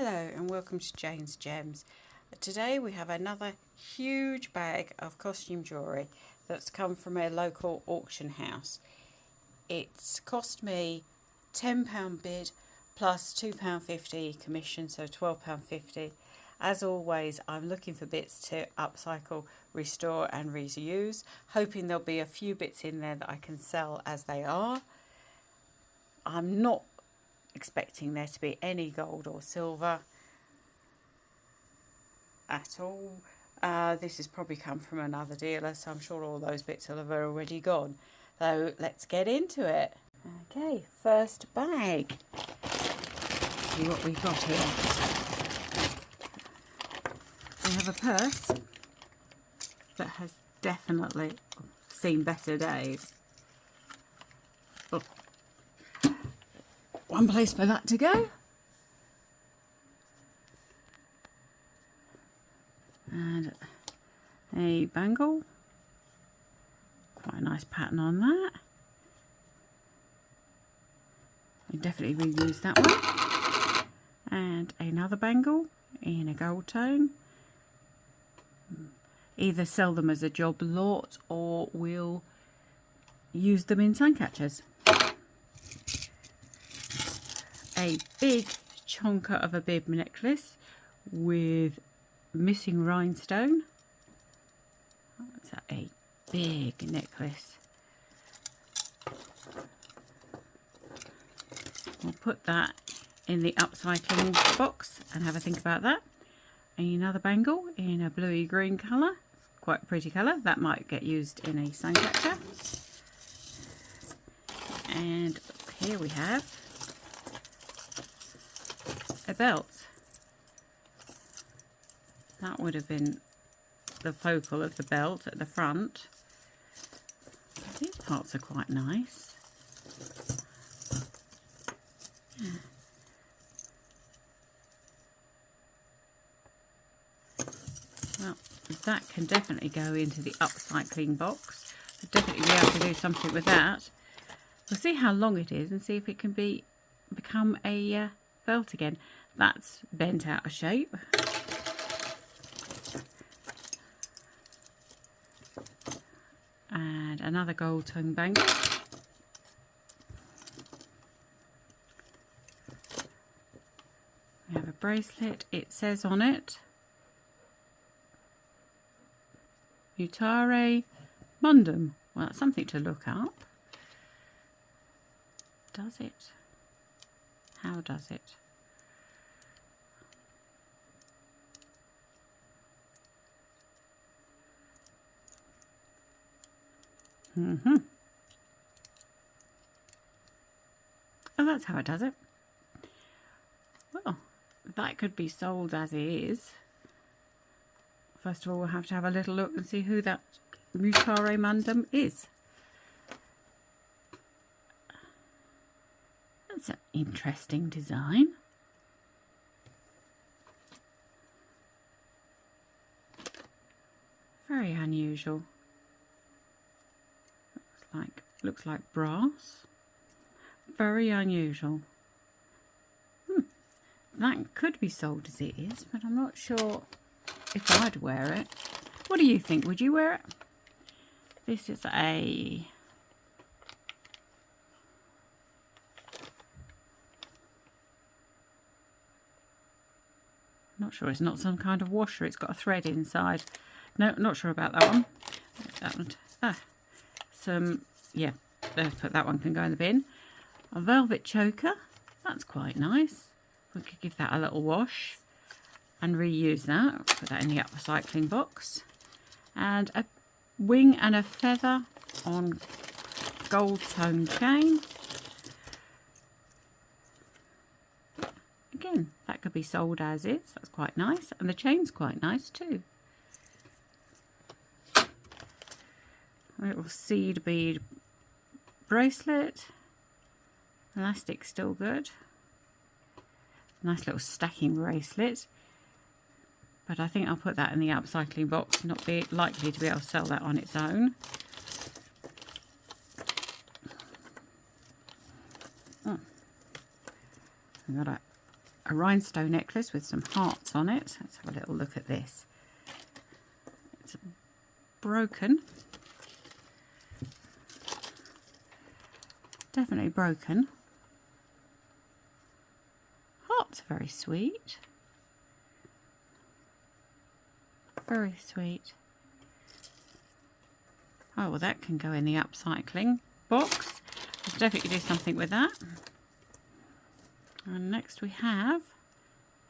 Hello and welcome to Jane's Gems. Today we have another huge bag of costume jewellery that's come from a local auction house. It's cost me £10 bid plus £2.50 commission, so £12.50. As always, I'm looking for bits to upcycle, restore and reuse, hoping there'll be a few bits in there that I can sell as they are. I'm not expecting there to be any gold or silver at all. This has probably come from another dealer, so I'm sure all those bits will have already gone. So let's get into it. Okay, first bag. See what we've got here. We have a purse that has definitely seen better days. Oh. One place for that to go. And a bangle. Quite a nice pattern on that. We definitely reuse that one. And another bangle in a gold tone. Either sell them as a job lot or we'll use them in sun catchers. A big chonker of a bib necklace with missing rhinestone. That's a big necklace. We'll put that in the upcycling box and have a think about that. Another bangle in a bluey green colour. Quite a pretty colour. That might get used in a sun catcher. And here we have a belt. That would have been the focal of the belt at the front. These parts are quite nice. Yeah. Well, that can definitely go into the upcycling box. I'll definitely be able to do something with that. We'll see how long it is and see if it can become a belt again. That's bent out of shape. And another gold tongue bangle. We have a bracelet. It says on it Utare Mundum. Well, that's something to look up. Does it? How does it? Oh, that's how it does it. Well, that could be sold as it is. First of all, we'll have to have a little look and see who that Mutare Mundum is. That's an interesting design. Very unusual. Looks like brass. Very unusual. That could be sold as it is, but I'm not sure if I'd wear it. What do you think? Would you wear it? This is a not sure. It's not some kind of washer. It's got a thread inside. No, not sure about that one. That one. Yeah, let's put that one, can go in the bin. A velvet choker, that's quite nice. We could give that a little wash and reuse that. Put that in the upcycling box. And a wing and a feather on gold tone chain. Again, that could be sold as is. That's quite nice. And the chain's quite nice too. A little seed bead bracelet. Elastic still good. Nice little stacking bracelet. But I think I'll put that in the upcycling box. Not be likely to be able to sell that on its own. I've got a a rhinestone necklace with some hearts on it. Let's have a little look at this. It's broken. Definitely broken. Hearts are very sweet. Very sweet. Oh, well, that can go in the upcycling box. I'll definitely do something with that. And next we have,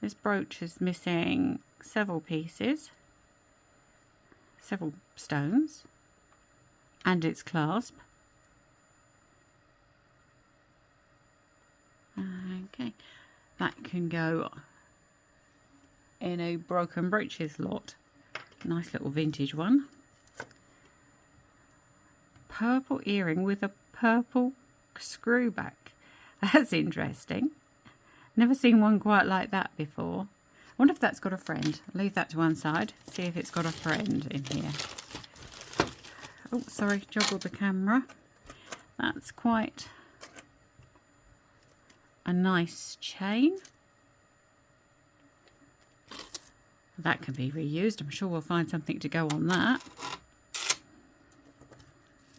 this brooch is missing several pieces, several stones, and its clasp. Okay, that can go in a broken brooches lot. Nice little vintage one. Purple earring with a purple screw back. That's interesting. Never seen one quite like that before. I wonder if that's got a friend. I'll leave that to one side. See if it's got a friend in here. Oh, sorry, joggled the camera. That's quite a nice chain. That can be reused. I'm sure we'll find something to go on that.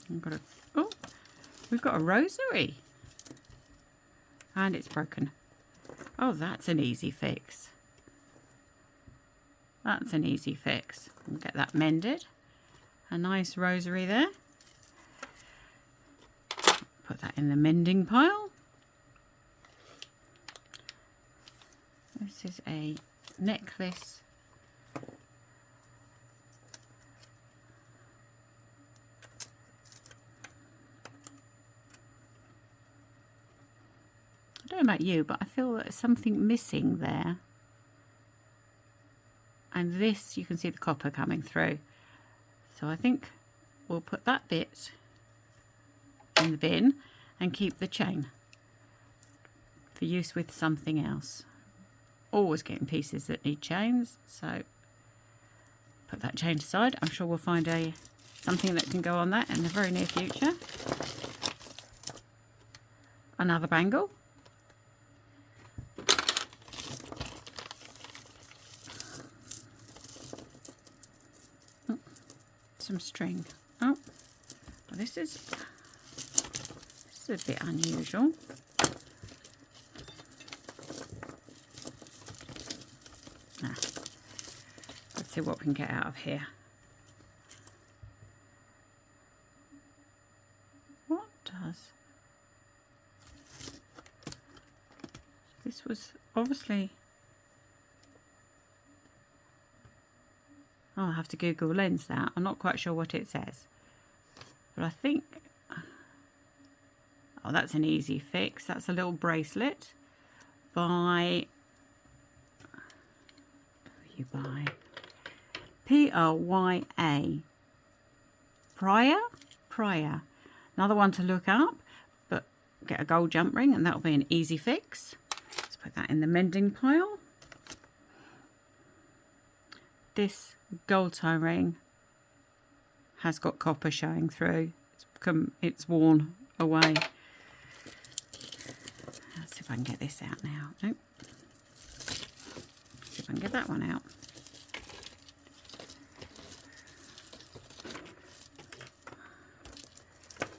We've got a rosary. And it's broken. Oh, that's an easy fix. That's an easy fix. We'll get that mended. A nice rosary there. Put that in the mending pile. This is a necklace. I don't know about you, but I feel that there's something missing there. And this, you can see the copper coming through. So I think we'll put that bit in the bin and keep the chain for use with something else. Always getting pieces that need chains, so put that chain aside. I'm sure we'll find something that can go on that in the very near future. Another bangle. Some string. Oh, this is a bit unusual. Let's see what we can get out of here. What does this was obviously. Oh, I'll have to Google lens that. I'm not quite sure what it says. But I think... Oh, that's an easy fix. That's a little bracelet by... Who you buy? P-R-Y-A. Prior. Another one to look up. But get a gold jump ring and that'll be an easy fix. Let's put that in the mending pile. This gold tie ring has got copper showing through. It's worn away. Let's see if I can get this out now. Nope. See if I can get that one out.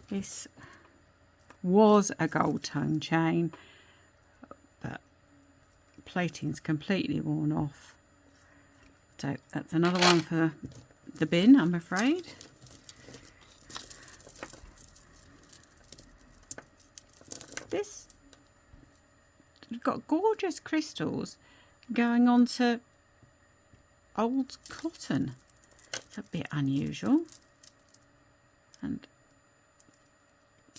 This was a gold tone chain, but plating's completely worn off. So that's another one for the bin, I'm afraid. This got gorgeous crystals going onto old cotton. It's a bit unusual. And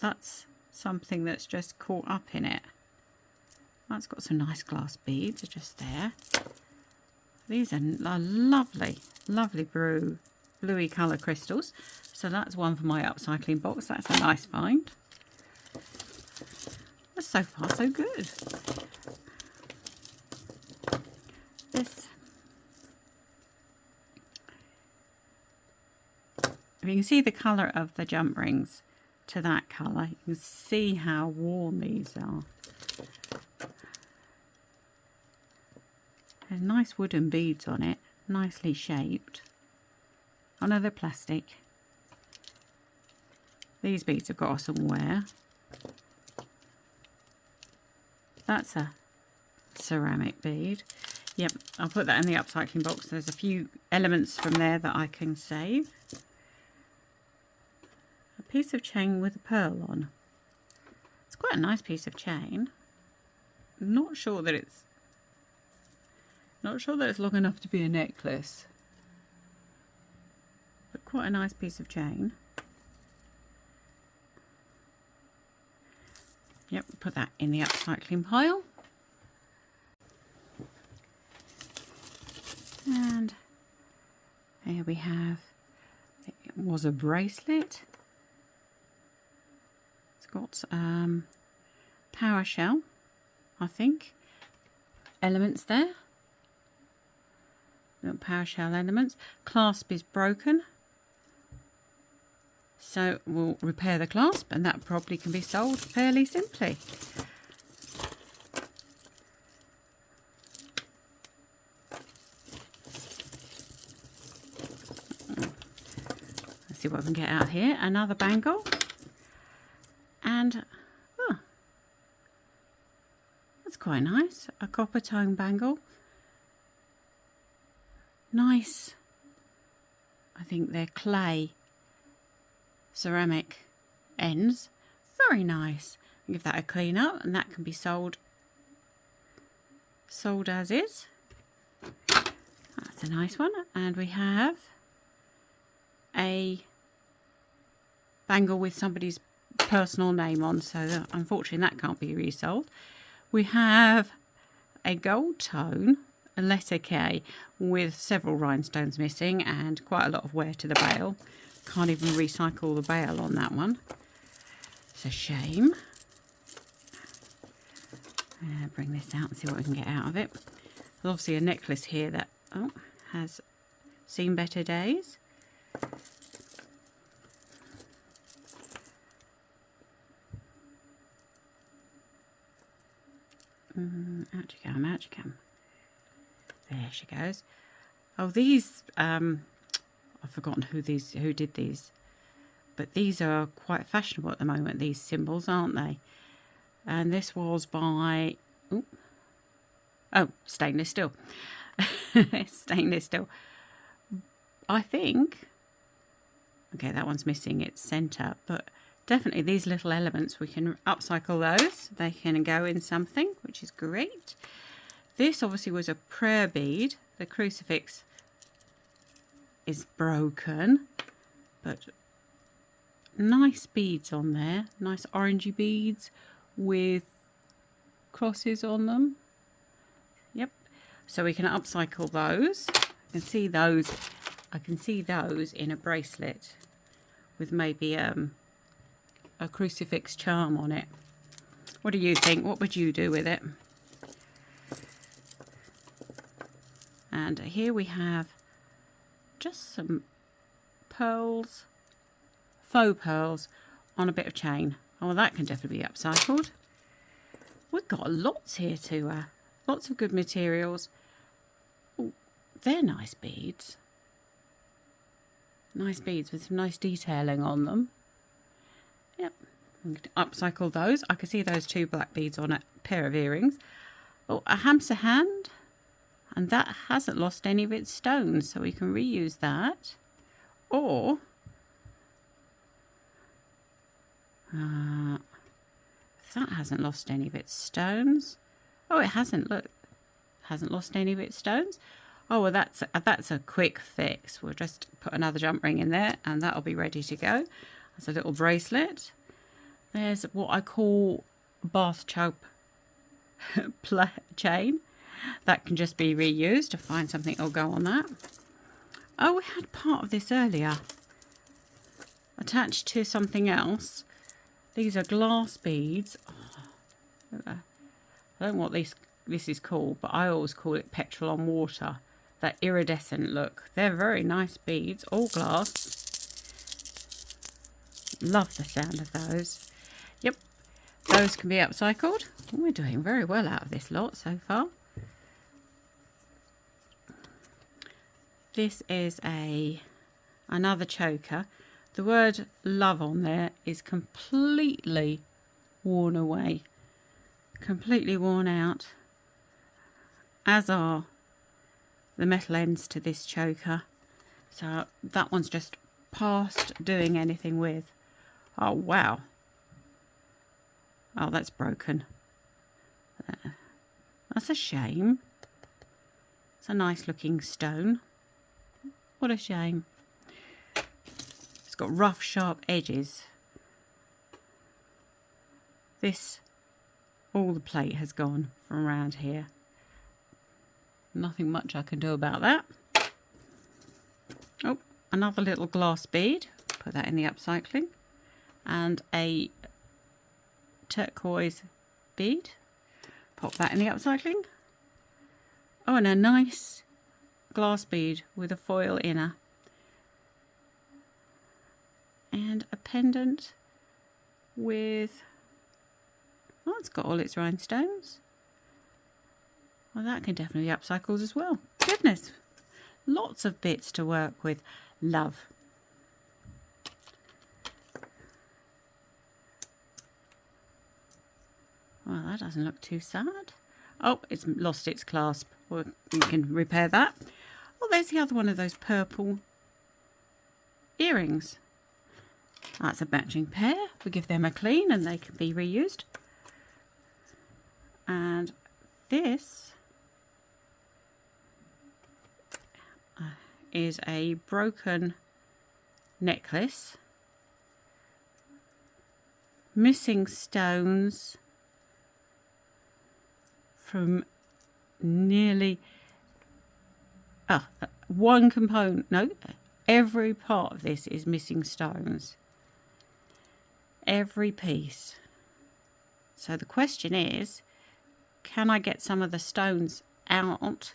that's something that's just caught up in it. That's got some nice glass beads just there. These are lovely, lovely bluey colour crystals. So that's one for my upcycling box. That's a nice find. That's so far so good. This, if you can see the colour of the jump rings to that colour, you can see how worn these are. There's nice wooden beads on it, nicely shaped. Oh no, they're plastic. These beads have got some wear. That's a ceramic bead. Yep, I'll put that in the upcycling box. There's a few elements from there that I can save. A piece of chain with a pearl on. It's quite a nice piece of chain. Not sure that it's long enough to be a necklace. But quite a nice piece of chain. Yep, put that in the upcycling pile. And here we have, it was a bracelet. It's got power shell, I think, elements there. Little power shell elements. Clasp is broken. So we'll repair the clasp, and that probably can be sold fairly simply. Let's see what we can get out here. Another bangle. And, oh, that's quite nice. A copper tone bangle. Nice. I think they're clay ceramic ends. Very nice. Give that a clean up, and that can be sold as is. That's a nice one. And we have a bangle with somebody's personal name on, so unfortunately that can't be resold. We have a gold tone, a letter K, with several rhinestones missing and quite a lot of wear to the bail. Can't even recycle the bail on that one. It's a shame. Bring this out and see what we can get out of it. There's obviously a necklace here that has seen better days. Out you come, out you come. There she goes. Oh, these, I've forgotten who did these. But these are quite fashionable at the moment, these symbols, aren't they? And this was by, stainless steel. Stainless steel. I think, okay, that one's missing its centre, but definitely these little elements, we can upcycle those. They can go in something, which is great. This obviously was a prayer bead. The crucifix is broken, but nice beads on there. Nice orangey beads with crosses on them. Yep. So we can upcycle those. I can see those in a bracelet with maybe a crucifix charm on it. What do you think? What would you do with it? And here we have just some pearls, faux pearls on a bit of chain. Oh, well, that can definitely be upcycled. We've got lots here to, lots of good materials. Ooh, they're nice beads. Nice beads with some nice detailing on them. Yep, I'm going to upcycle those. I can see those two black beads on a pair of earrings. Oh, a hamster hand. And that hasn't lost any of its stones, so we can reuse that. Or that hasn't lost any of its stones. Oh, it hasn't. Look, hasn't lost any of its stones. Oh, well, that's a quick fix. We'll just put another jump ring in there, and that'll be ready to go. That's a little bracelet. There's what I call bath tub chain. That can just be reused to find something that'll go on that. Oh, we had part of this earlier attached to something else. These are glass beads. Oh, I don't know what this is called, but I always call it petrol on water. That iridescent look. They're very nice beads, all glass. Love the sound of those. Yep, those can be upcycled. We're doing very well out of this lot so far. This is another choker. The word love on there is completely worn away, completely worn out, as are the metal ends to this choker. So that one's just past doing anything with. Oh wow. Oh, that's broken. That's a shame. It's a nice looking stone. What a shame. It's got rough, sharp edges. All the plate has gone from around here. Nothing much I can do about that. Oh, another little glass bead. Put that in the upcycling. And a turquoise bead. Pop that in the upcycling. Oh, and a nice glass bead with a foil inner. And a pendant with... Oh, it's got all its rhinestones. Well, that can definitely be upcycled as well. Goodness. Lots of bits to work with. Love. Well, that doesn't look too sad. Oh, it's lost its clasp. Well, we can repair that. Oh, there's the other one of those purple earrings. That's a matching pair. We give them a clean and they can be reused. And this is a broken necklace. Missing stones from nearly one component. No, every part of this is missing stones. Every piece. So the question is, can I get some of the stones out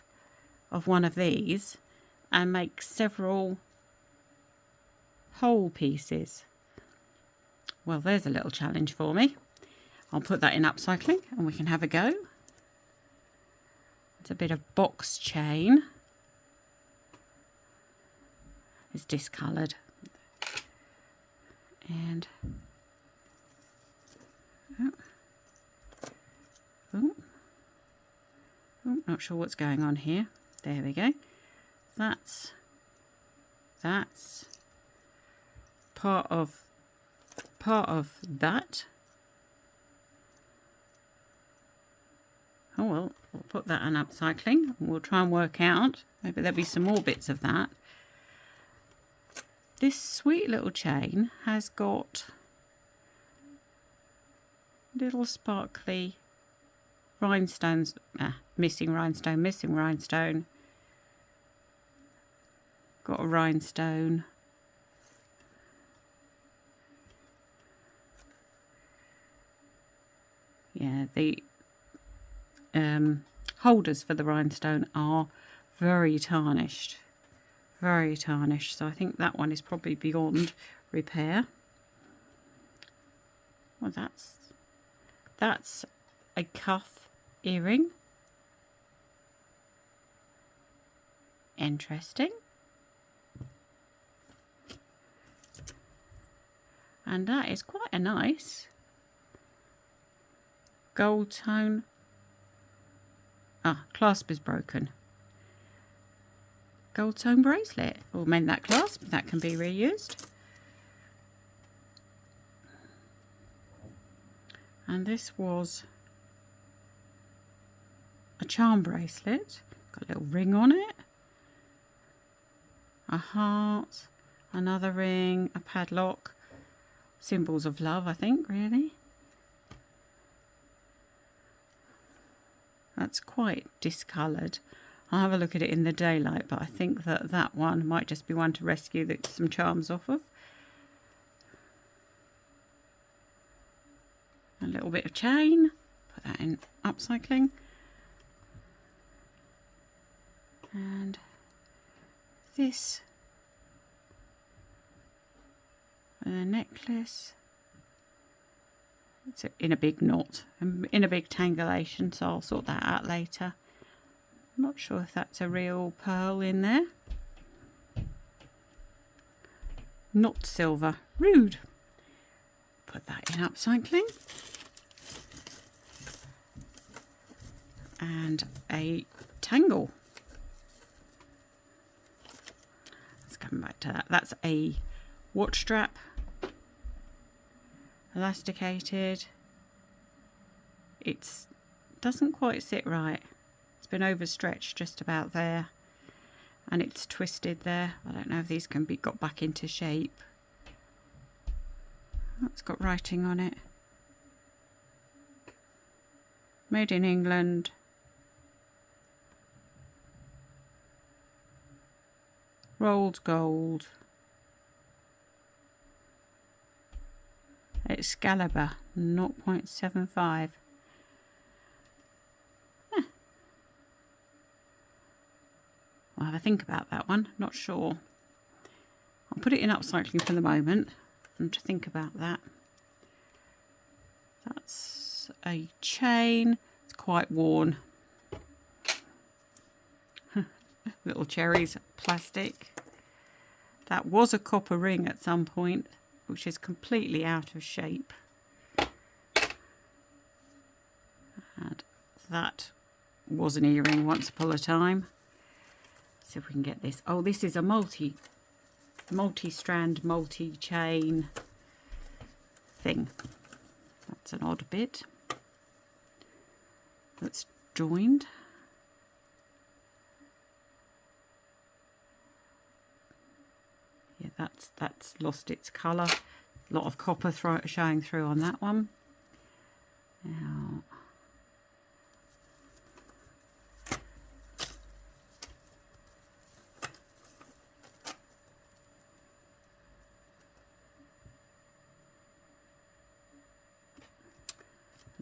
of one of these and make several whole pieces? Well, there's a little challenge for me. I'll put that in upcycling and we can have a go. It's a bit of box chain. It's discoloured. And not sure what's going on here. There we go. That's part of that. Oh well, we'll put that on upcycling. We'll try and work out. Maybe there'll be some more bits of that. This sweet little chain has got little sparkly rhinestones. Missing rhinestone. Got a rhinestone. Yeah, the holders for the rhinestone are very tarnished. Very tarnished. So I think that one is probably beyond repair. Well, that's a cuff earring. Interesting. And that is quite a nice gold tone. Clasp is broken. Gold tone bracelet. We'll mend that clasp. That can be reused. And this was a charm bracelet. Got a little ring on it. A heart. Another ring. A padlock. Symbols of love, I think, really. That's quite discoloured. I'll have a look at it in the daylight, but I think that one might just be one to rescue some charms off of. A little bit of chain. Put that in upcycling. And this necklace. It's in a big knot, in a big tangulation, so I'll sort that out later. I'm not sure if that's a real pearl in there. not silver. Rude. Put that in upcycling. And a tangle. Let's come back to that. That's a watch strap. Elasticated. It doesn't quite sit right. It's been overstretched just about there. And it's twisted there. I don't know if these can be got back into shape. Oh, it's got writing on it. Made in England. Rolled gold. Excalibur 0.75. I'll have a think about that one. Not sure. I'll put it in upcycling for the moment and to think about that. That's a chain. It's quite worn. Little cherries, plastic. That was a copper ring at some point, which is completely out of shape. And that was an earring once upon a time. See if we can get this. Oh, this is a multi-strand, multi-chain thing. That's an odd bit. That's joined. Yeah, that's lost its colour. A lot of copper showing through on that one. Now,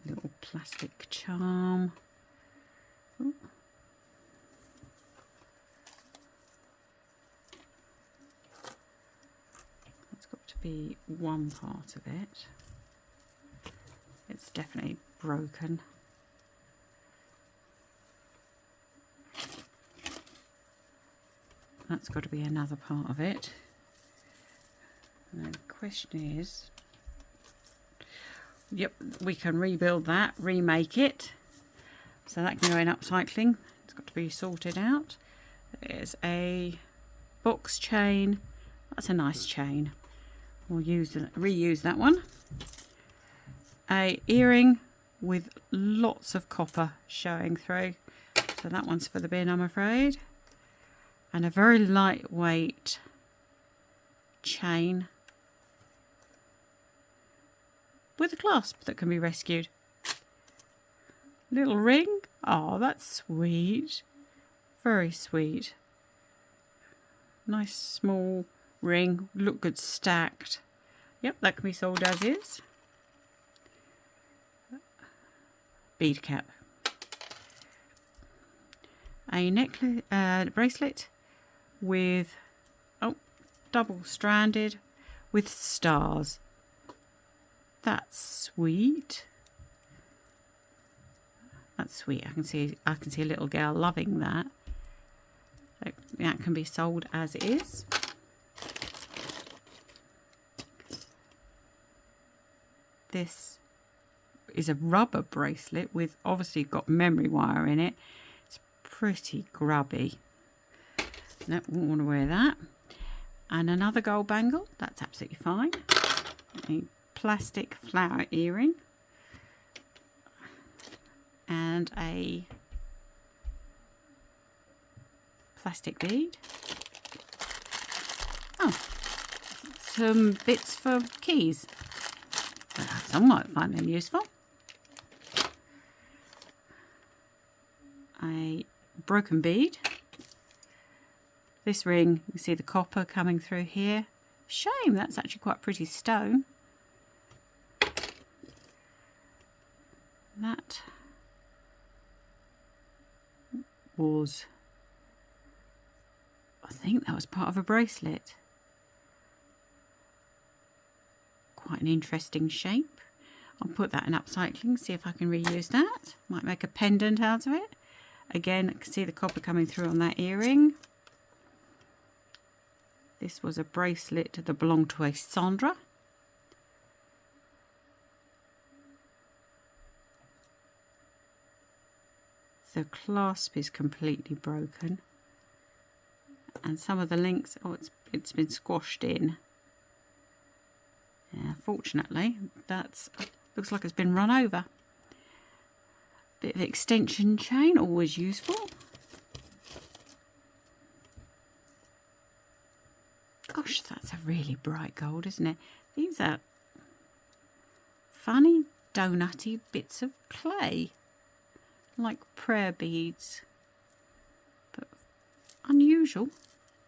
little plastic charm. Ooh. Be one part of it. It's definitely broken. That's got to be another part of it. And the question is, yep, we can rebuild that, remake it. So that can go in upcycling. It's got to be sorted out. There's a box chain. That's a nice chain. We'll reuse that one. A earring with lots of copper showing through. So that one's for the bin, I'm afraid. And a very lightweight chain with a clasp that can be rescued. Little ring. Oh, that's sweet. Very sweet. Nice small ring, look good stacked. Yep, that can be sold as is. Bead cap. A necklace, bracelet with, oh, double stranded with stars. That's sweet. That's sweet. I can see a little girl loving that. So that can be sold as is. This is a rubber bracelet with obviously got memory wire in it. It's pretty grubby. No, won't want to wear that. And another gold bangle. That's absolutely fine. A plastic flower earring. And a plastic bead. Oh, some bits for keys. Some might find them useful. A broken bead. This ring, you see the copper coming through here. Shame, that's actually quite pretty stone. That was, I think that was part of a bracelet. Quite an interesting shape. I'll put that in upcycling, see if I can reuse that. Might make a pendant out of it. Again, I can see the copper coming through on that earring. This was a bracelet that belonged to a Sandra. The clasp is completely broken, and some of the links, oh, it's been squashed in. Yeah, fortunately, that's looks like it's been run over. Bit of extension chain, always useful. Gosh, that's a really bright gold, isn't it? These are funny donutty bits of clay, like prayer beads, but unusual.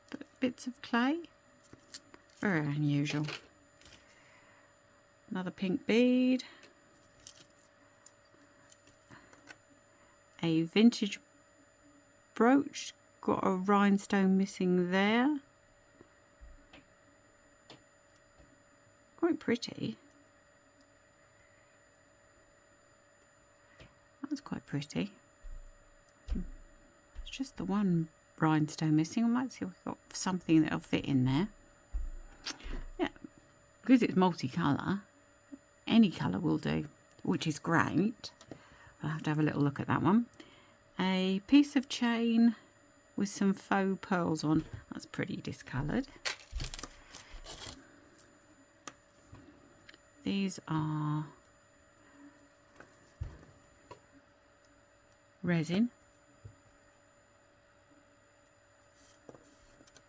But bits of clay, very unusual. Another pink bead. A vintage brooch, got a rhinestone missing there. Quite pretty. That's quite pretty. It's just the one rhinestone missing. I might see if we've got something that'll fit in there. Yeah, because it's multicolour, any colour will do, which is great. I'll have to have a little look at that one. A piece of chain with some faux pearls on. That's pretty discoloured. These are resin.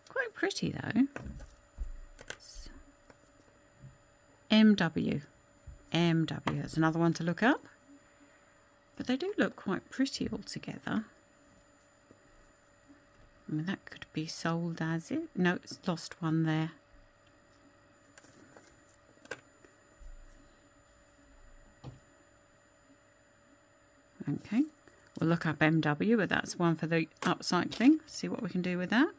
Quite pretty though. It's MW. That's another one to look up. But they do look quite pretty altogether. I mean, that could be sold as it. No, it's lost one there. Okay, we'll look up MW, but that's one for the upcycling. See what we can do with that.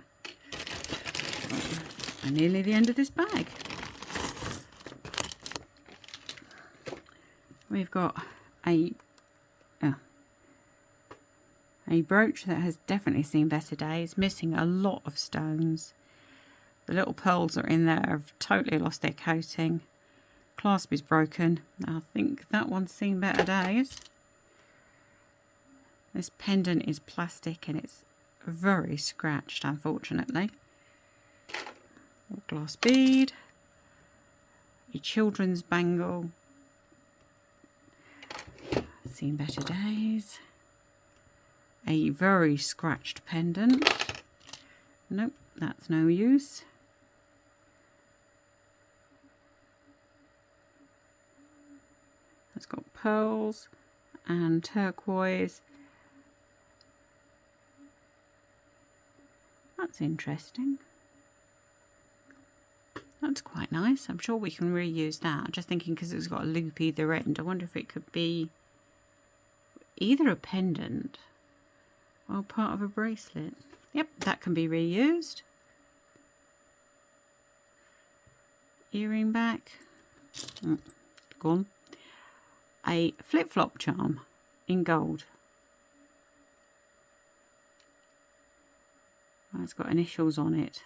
And nearly the end of this bag. We've got a brooch that has definitely seen better days, missing a lot of stones. The little pearls are in there, have totally lost their coating. Clasp is broken. I think that one's seen better days. This pendant is plastic and it's very scratched, unfortunately. Glass bead. A children's bangle. Seen better days. A very scratched pendant. Nope, that's no use. It's got pearls and turquoise. That's interesting. That's quite nice. I'm sure we can reuse that. I'm just thinking because it's got a loop either end. I wonder if it could be either a pendant or part of a bracelet. Yep, that can be reused. Earring back. Gone. A flip-flop charm in gold. It's got initials on it.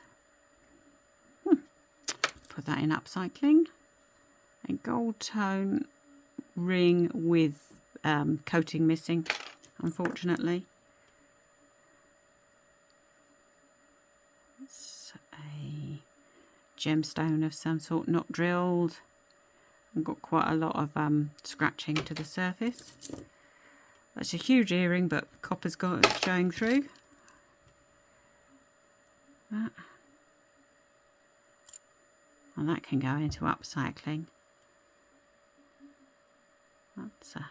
Put that in upcycling. A gold tone ring with coating missing, unfortunately. It's a gemstone of some sort, not drilled. I've got quite a lot of scratching to the surface. That's a huge earring, but copper's got it showing through. That. And that can go into upcycling. That's a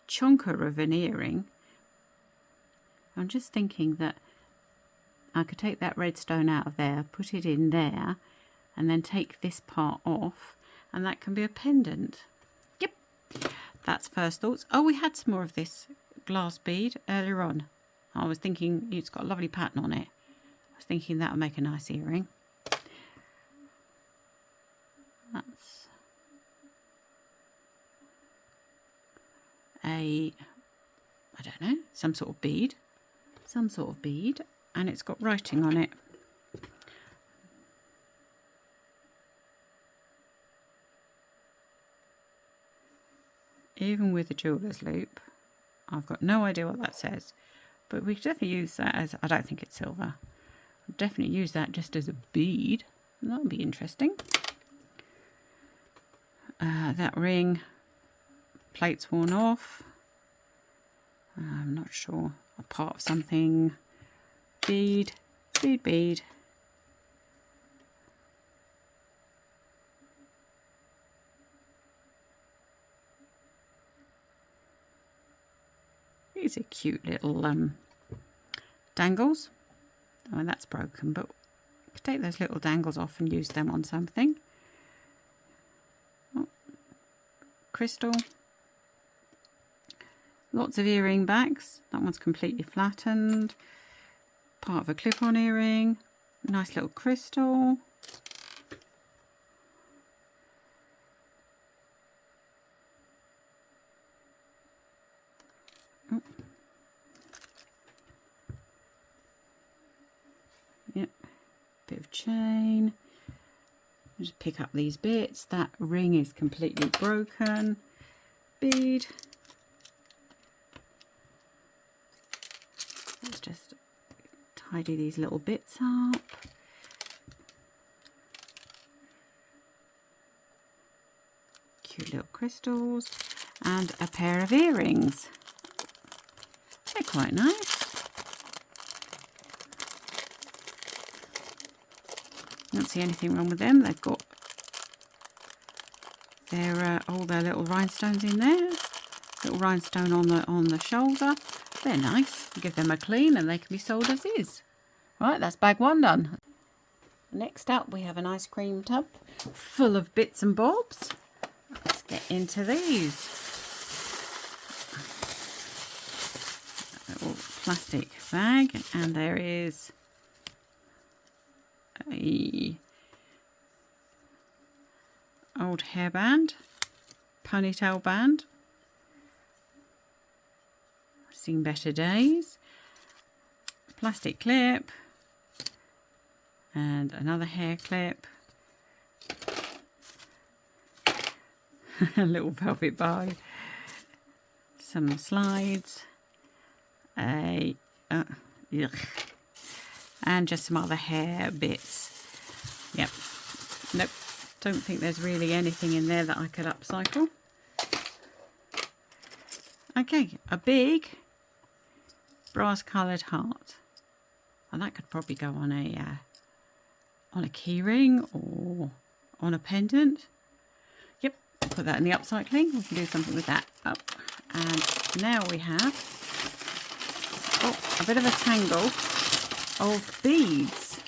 chonker of an earring. I'm just thinking that I could take that red stone out of there, put it in there, and then take this part off, and that can be a pendant. Yep, that's first thoughts. Oh, we had some more of this glass bead earlier on. I was thinking it's got a lovely pattern on it. I was thinking that would make a nice earring. That's I don't know, some sort of bead, and it's got writing on it. even with the jeweller's loop. I've got no idea what that says, but we could definitely use that as, I don't think it's silver. I'll definitely use that just as a bead. That would be interesting. That ring, plate's worn off. I'm not sure. A part of something. Bead, bead, bead. These are cute little dangles. Oh, that's broken, but we could take those little dangles off and use them on something. Oh, crystal. Lots of earring backs. That one's completely flattened. Part of a clip-on earring. Nice little crystal. Oh. Yep. Bit of chain. Just pick up these bits. That ring is completely broken. Bead. Let's just tidy these little bits up. Cute little crystals. And a pair of earrings. They're quite nice. Don't see anything wrong with them. They've got their all their little rhinestones in there. Little rhinestone on the shoulder. They're nice. Give them a clean and they can be sold as is. Right, that's bag one done. Next up we have an ice cream tub full of bits and bobs. Let's get into these. A little plastic bag, and there is a old hairband, ponytail band. Seen better days. Plastic clip and another hair clip. A little velvet bow. Some slides. And just some other hair bits. Yep. Nope. Don't think there's really anything in there that I could upcycle. Okay, a big brass coloured heart, and that could probably go on a key ring or on a pendant. Yep, put that in the upcycling. We can do something with that. Oh, and now we have a bit of a tangle of beads.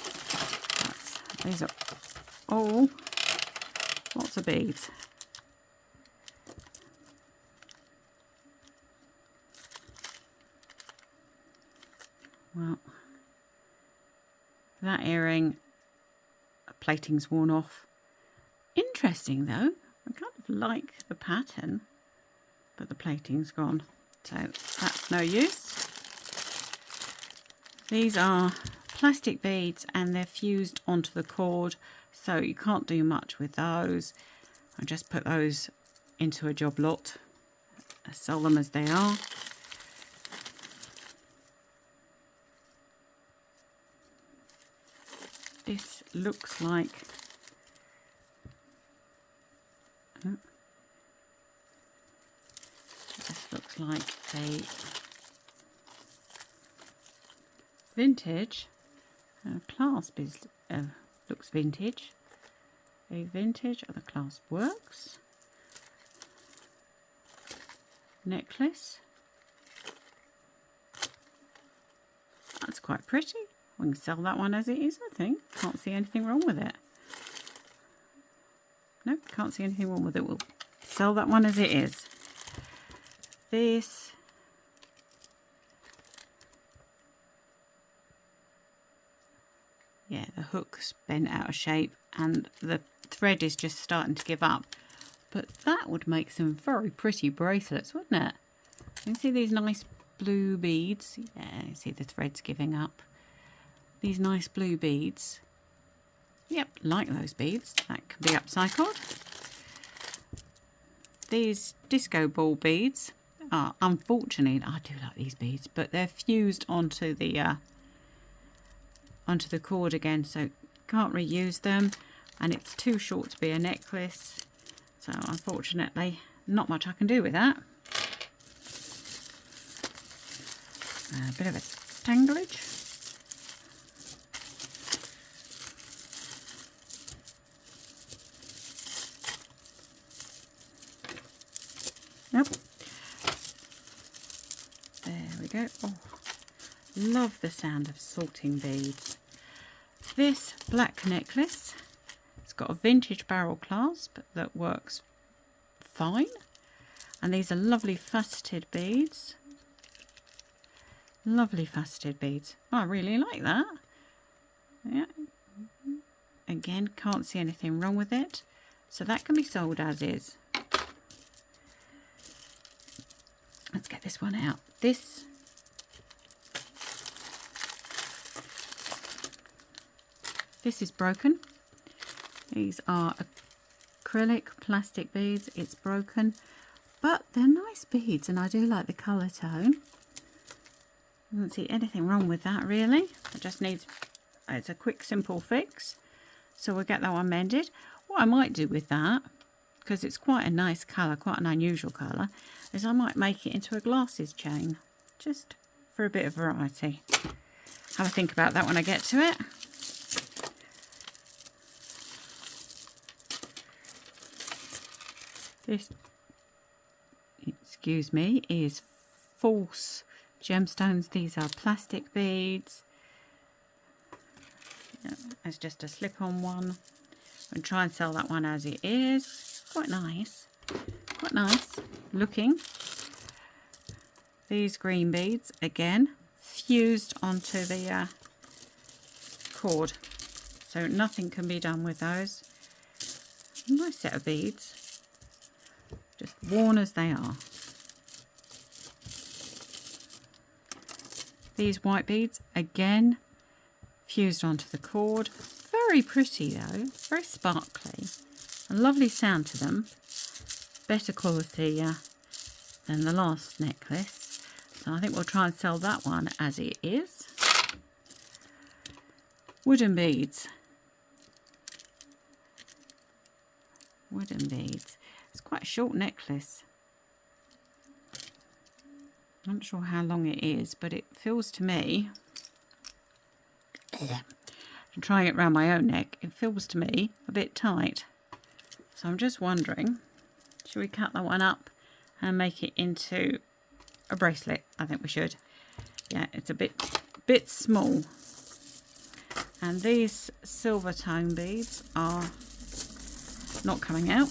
These are all lots of beads. Well, that earring, plating's worn off. Interesting though, I kind of like the pattern, but the plating's gone, so that's no use. These are plastic beads and they're fused onto the cord, so you can't do much with those. I just put those into a job lot, sell them as they are. This looks like a vintage clasp. Looks vintage. A vintage. The clasp works. Necklace. That's quite pretty. We can sell that one as it is, I think. Can't see anything wrong with it. Nope, can't see anything wrong with it. We'll sell that one as it is. This. Yeah, the hook's bent out of shape and the thread is just starting to give up. But that would make some very pretty bracelets, wouldn't it? You can see these nice blue beads. Yeah, you see the thread's giving up. These nice blue beads. Yep, like those beads. That can be upcycled. these disco ball beads are, unfortunately, I do like these beads, but they're fused onto the cord again, so can't reuse them, and it's too short to be a necklace, so unfortunately not much I can do with that. A bit of a tanglage. Yep. There we go. Oh, love the sound of sorting beads. This black necklace, it's got a vintage barrel clasp that works fine, and these are lovely faceted beads. Lovely faceted beads. Oh, I really like that. Yeah. Again, can't see anything wrong with it, so that can be sold as is. Let's get this one out. This is broken. These are acrylic plastic beads. It's broken, but they're nice beads, and I do like the colour tone. I don't see anything wrong with that really. It just needs, it's a quick simple fix, so we'll get that one mended. What I might do with that, because it's quite a nice colour, quite an unusual colour, is I might make it into a glasses chain, just for a bit of variety. Have a think about that when I get to it. This, excuse me, is false gemstones. These are plastic beads. Yeah, it's just a slip-on one. And try and sell that one as it is. Quite nice looking. These green beads, again, fused onto the cord, so nothing can be done with those. Nice set of beads, just worn as they are. These white beads, again, fused onto the cord. Very pretty though, very sparkly. A lovely sound to them. Better quality than the last necklace. So I think we'll try and sell that one as it is. Wooden beads. Wooden beads. It's quite a short necklace. I'm not sure how long it is, but it feels to me, I'm trying it around my own neck, it feels to me a bit tight. So I'm just wondering, should we cut that one up and make it into a bracelet? I think we should. Yeah, it's a bit small. And these silver tone beads are not coming out.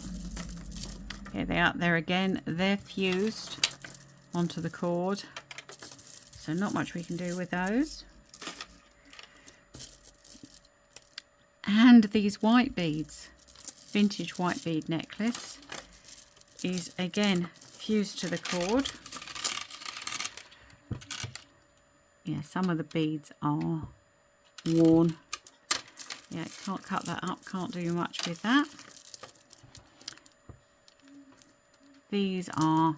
Here they are. There again, they're fused onto the cord, so not much we can do with those. And these white beads, vintage white bead necklace, is again fused to the cord. Yeah, some of the beads are worn. Yeah, can't cut that up, can't do much with that. These are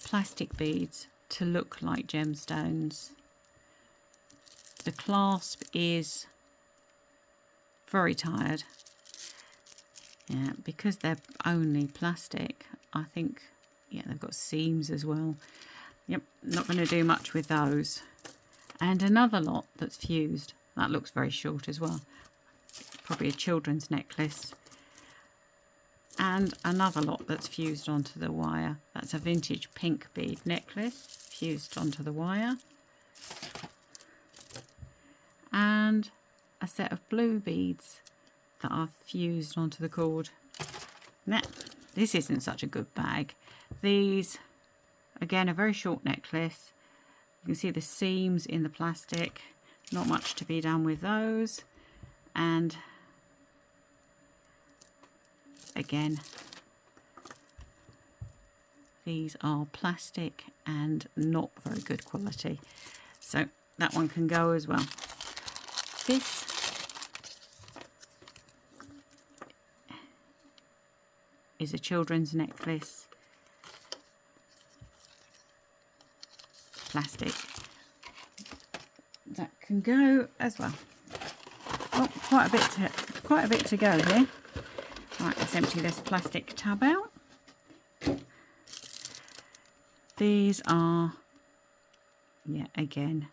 plastic beads to look like gemstones. The clasp is very tired. Yeah, because they're only plastic, I think, yeah, they've got seams as well. Yep, not going to do much with those. And another lot that's fused. That looks very short as well. Probably a children's necklace. And another lot that's fused onto the wire. That's a vintage pink bead necklace fused onto the wire. And a set of blue beads that are fused onto the cord. Now, this isn't such a good bag. These, again, a very short necklace. You can see the seams in the plastic. Not much to be done with those. And again, these are plastic and not very good quality, so that one can go as well. This is a children's necklace plastic that can go as well. Oh, quite a bit to go here. Right, let's empty this plastic tub out. These are, yeah, again,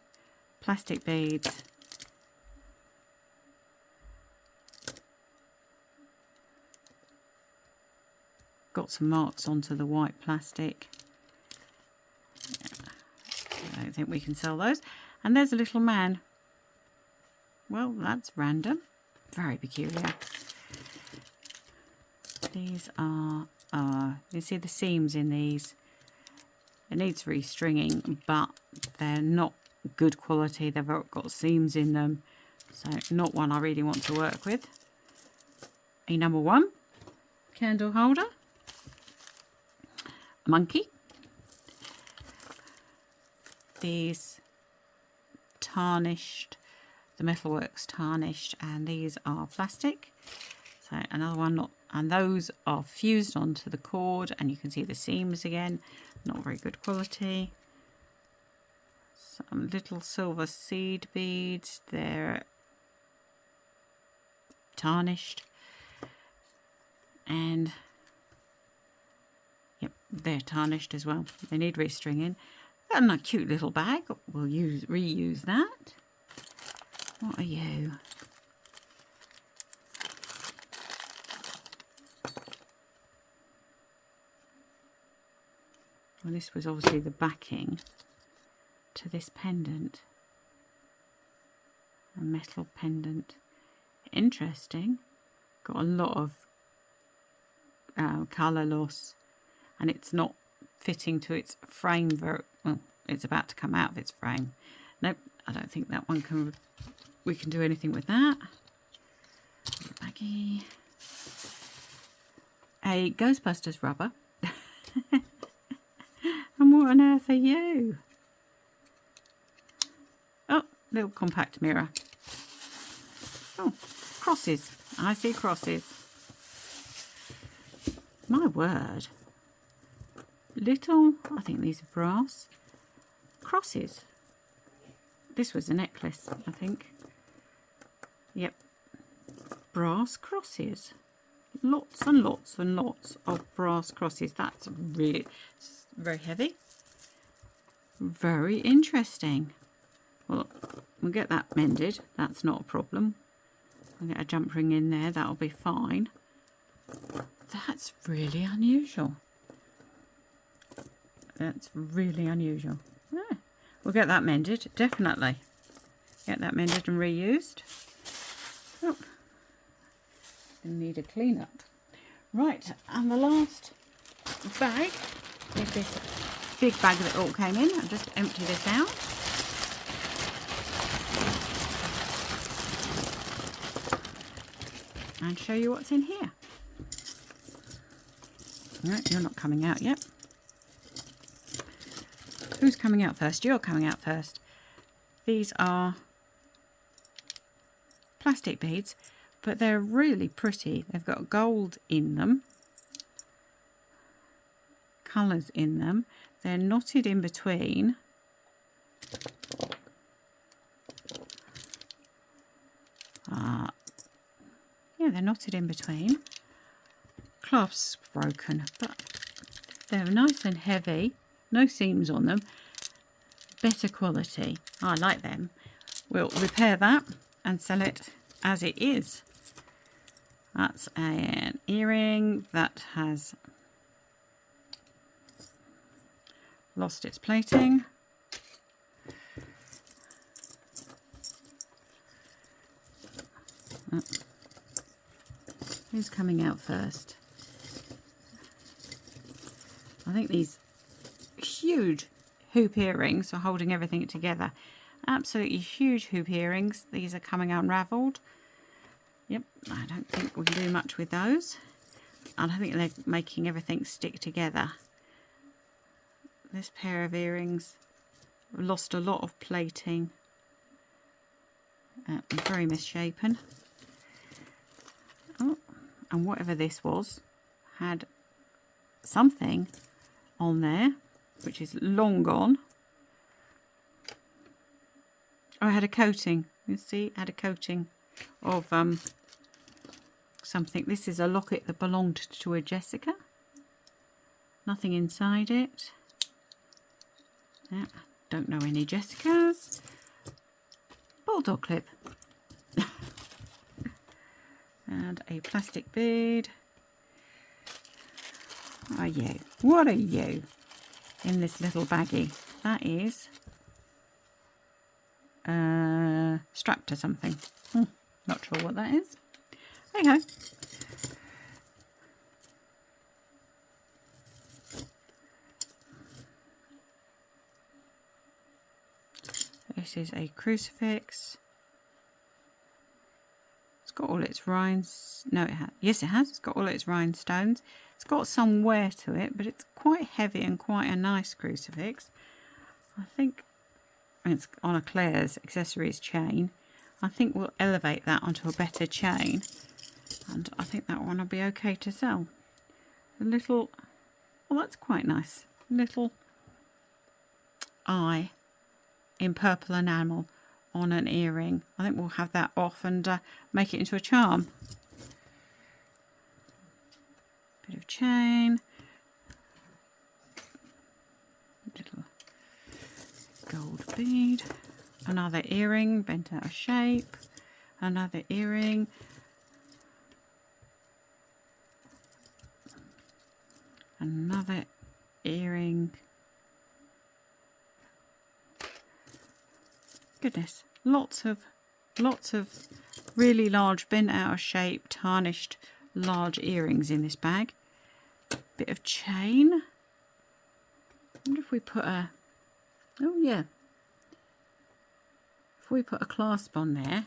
plastic beads. Got some marks onto the white plastic. I don't think we can sell those. And there's a little man. Well, that's random. Very peculiar. These are, you see the seams in these. It needs restringing, but they're not good quality. They've got seams in them. So not one I really want to work with. A number 1 candle holder. A monkey. These tarnished, the metalwork's tarnished, and these are plastic. So another one, not, and those are fused onto the cord, and you can see the seams again, not very good quality. Some little silver seed beads, they're tarnished, and yep, they're tarnished as well. They need restringing. And a cute little bag. We'll reuse that. What are you? Well, this was obviously the backing to this pendant. A metal pendant. Interesting. Got a lot of colour loss, and it's not fitting to its frame very well. It's about to come out of its frame. Nope, I don't think that one can. We can do anything with that. Baggy. A Ghostbusters rubber. And what on earth are you? Oh, little compact mirror. Oh, crosses. I see crosses. My word. Little, I think these are brass crosses. This was a necklace, I think. Yep. Brass crosses. Lots and lots and lots of brass crosses. That's really very heavy. Very interesting. Well, we'll get that mended. That's not a problem. I'll get a jump ring in there. That'll be fine. That's really unusual. That's really unusual. Yeah, we'll get that mended, definitely. Get that mended and reused. Oh, need a clean up. Right, and the last bag is this big bag that all came in. I'll just empty this out. And show you what's in here. No, you're not coming out yet. Who's coming out first? You're coming out first. These are plastic beads, but they're really pretty. They've got gold in them, colours in them. They're knotted in between. Yeah, they're knotted in between. Clasp's broken, but they're nice and heavy. No seams on them. Better quality. I like them. We'll repair that and sell it as it is. That's an earring that has lost its plating. Who's coming out first? I think these huge hoop earrings are holding everything together. Absolutely huge hoop earrings. These are coming unravelled. Yep, I don't think we can do much with those. And I think they're making everything stick together. This pair of earrings lost a lot of plating. Very misshapen. Oh, and whatever this was had something on there which is long gone. I had a coating. You see, I had a coating of something. This is a locket that belonged to a Jessica. Nothing inside it. Yeah, don't know any Jessicas. Bulldog clip. And a plastic bead. What are you? What are you? In this little baggie. That is strapped to something. Not sure what that is. There you go. This is a crucifix. It's got all its rhinestones. No, it has. Yes, it has. It's got all its rhinestones. It's got some wear to it, but it's quite heavy and quite a nice crucifix. I think it's on a Claire's accessories chain. I think we'll elevate that onto a better chain, and I think that one will be okay to sell. A little, oh, that's quite nice. Little eye in purple enamel on an earring. I think we'll have that off and make it into a charm. Bit of chain, little gold bead, another earring bent out of shape, another earring, another earring. Goodness, lots of really large, bent out of shape, tarnished large earrings in this bag. Bit of chain. I wonder if we put a, oh yeah, if we put a clasp on there,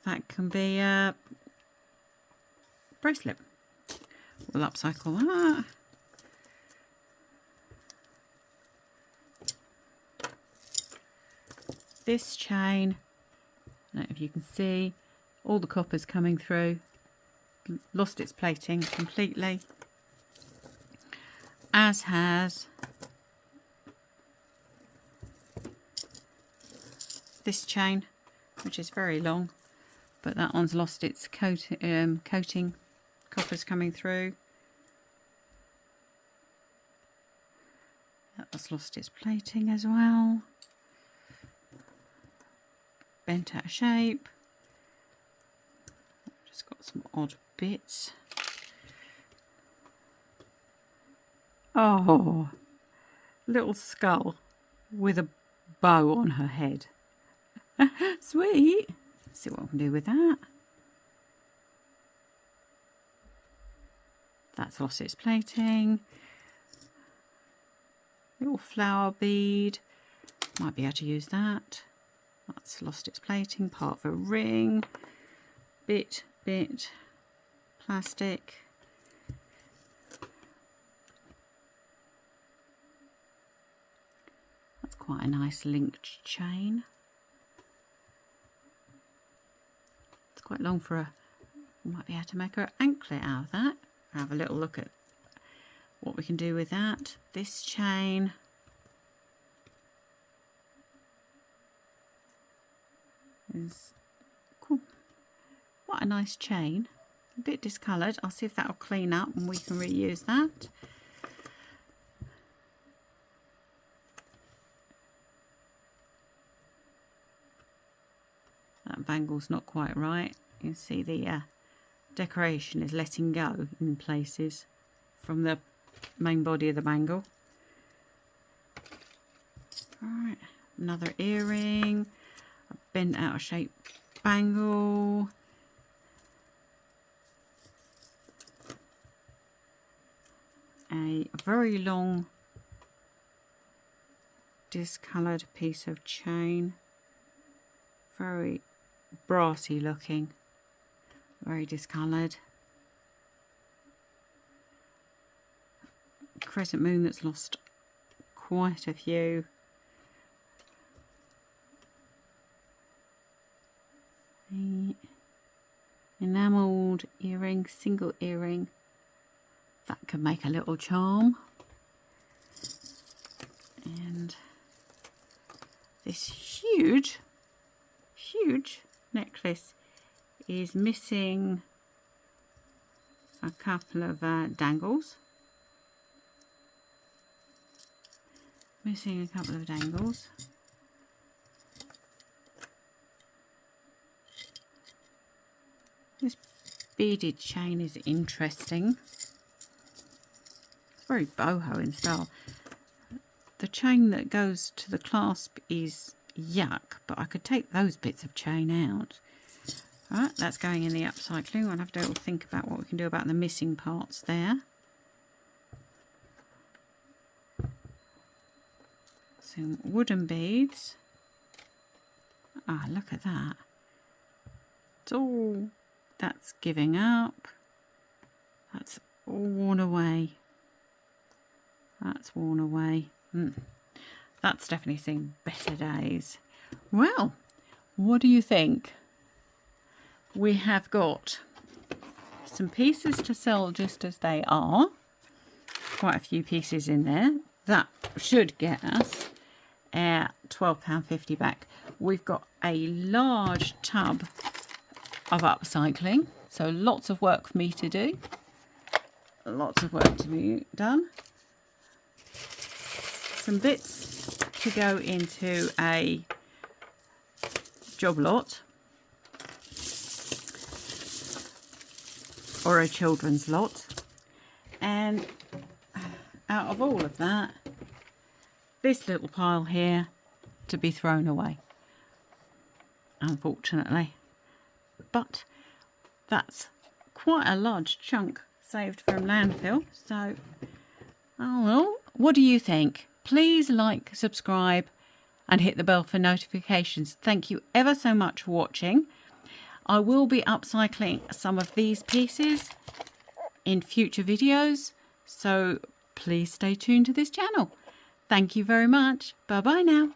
that can be a bracelet. We'll upcycle that. This chain, I don't know if you can see, all the copper's coming through, lost its plating completely, as has this chain, which is very long, but that one's lost its coating, copper's coming through. That one's lost its plating as well. Bent out of shape. Just got some odd bits. Oh, little skull with a bow on her head. Sweet. Let's see what I can do with that. That's lost its plating. Little flower bead. Might be able to use that. That's lost its plating, part of a ring, bit, plastic. That's quite a nice linked chain. It's quite long for a, we might be able to make an anklet out of that. Have a little look at what we can do with that. This chain. Is cool. What a nice chain. A bit discoloured. I'll see if that'll clean up and we can reuse that. That bangle's not quite right. You can see the decoration is letting go in places from the main body of the bangle. Alright, another earring. Bent out of shape bangle, a very long discoloured piece of chain, very brassy looking, very discoloured, crescent moon that's lost quite a few. Enamelled earring, single earring. That could make a little charm. And this huge huge necklace is missing a couple of dangles. Missing a couple of dangles. This beaded chain is interesting. It's very boho in style. The chain that goes to the clasp is yuck, but I could take those bits of chain out. Right, that's going in the upcycling. We'll have to think about what we can do about the missing parts there. Some wooden beads. Ah, look at that. It's all, that's giving up. That's all worn away. That's worn away. That's definitely seen better days. Well, what do you think? We have got some pieces to sell just as they are. Quite a few pieces in there. That should get us £12.50 back. We've got a large tub of upcycling, so lots of work for me to do. Lots of work to be done. Some bits to go into a job lot or a children's lot, and out of all of that, this little pile here to be thrown away, unfortunately. But that's quite a large chunk saved from landfill. So, oh well, what do you think? Please like, subscribe and hit the bell for notifications. Thank you ever so much for watching. I will be upcycling some of these pieces in future videos, so please stay tuned to this channel. Thank you very much. Bye bye now.